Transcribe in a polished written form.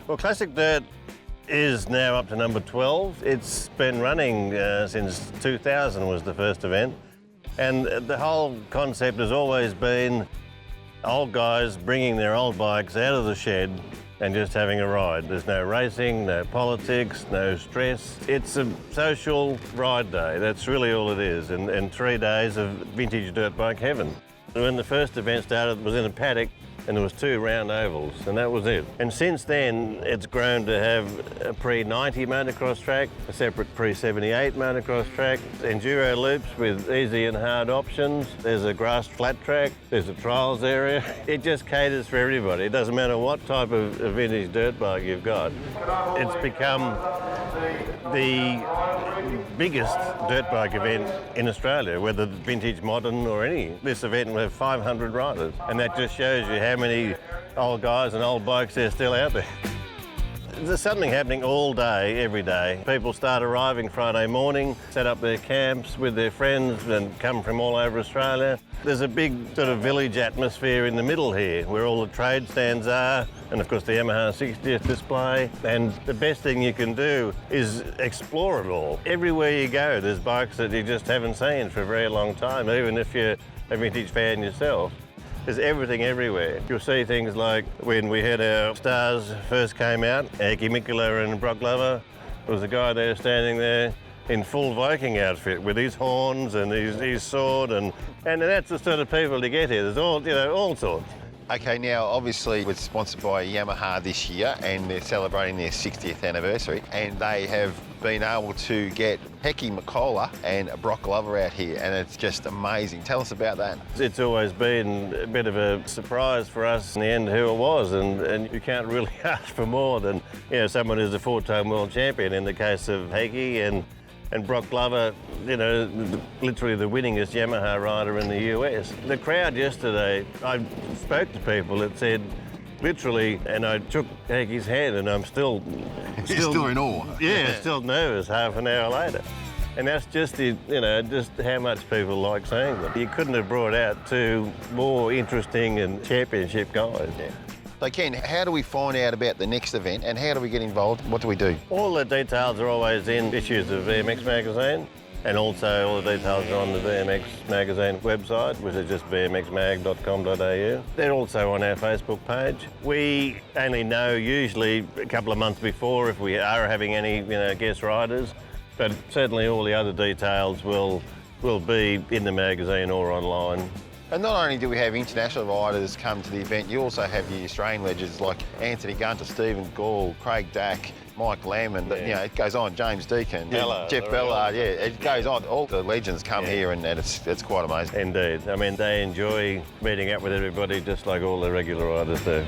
Well, Classic Dirt is now up to number 12. It's been running since 2000 was the first event. And the whole concept has always been old guys bringing their old bikes out of the shed and just having a ride. There's no racing, no politics, no stress. It's a social ride day. That's really all it is. And 3 days of vintage dirt bike heaven. When the first event started, it was in a paddock and there was 2 round ovals, and that was it. And since then, it's grown to have a pre-90 motocross track, a separate pre-78 motocross track, enduro loops with easy and hard options. There's a grass flat track, there's a trials area. It just caters for everybody. It doesn't matter what type of vintage dirt bike you've got. It's become the biggest dirt bike event in Australia, whether vintage, modern or any. This event will have 500 riders, and that just shows you how many old guys and old bikes there's still out there. There's something happening all day, every day. People start arriving Friday morning, set up their camps with their friends and come from all over Australia. There's a big sort of village atmosphere in the middle here where all the trade stands are, and of course the Yamaha 60th display. And the best thing you can do is explore it all. Everywhere you go, there's bikes that you just haven't seen for a very long time, even if you're a vintage fan yourself. There's everything everywhere. You'll see things like when we had our stars first came out, Heikki Mikkola and Brock Glover, there was a guy there standing there in full Viking outfit with his horns and his sword, and that's the sort of people to get here. There's all sorts. Okay, now obviously we're sponsored by Yamaha this year and they're celebrating their 60th anniversary, and they have been able to get Heikki Mikkola and Brock Glover out here, and it's just amazing. Tell us about that. It's always been a bit of a surprise for us in the end who it was, and you can't really ask for more than someone who's a 4-time world champion in the case of Heikki, and Brock Glover, literally the winningest Yamaha rider in the US. The crowd yesterday, I spoke to people that said, literally, and I took Heikki's hand and I'm still in awe. Yeah, still nervous half an hour later. And that's just just how much people like seeing them. You couldn't have brought out 2 more interesting and championship guys. Yeah. So Ken, how do we find out about the next event and how do we get involved? What do we do? All the details are always in issues of VMX magazine, and also all the details are on the VMX magazine website, which is just vmxmag.com.au. They're also on our Facebook page. We only know usually a couple of months before if we are having any guest riders, but certainly all the other details will be in the magazine or online. And not only do we have international riders come to the event, you also have your Australian legends like Anthony Gunter, Stephen Gall, Craig Dack, Mike Lamb, it goes on, James Deacon, Jeff Bellard, it goes on. All the legends come here and it's quite amazing. Indeed. I mean, they enjoy meeting up with everybody just like all the regular riders do.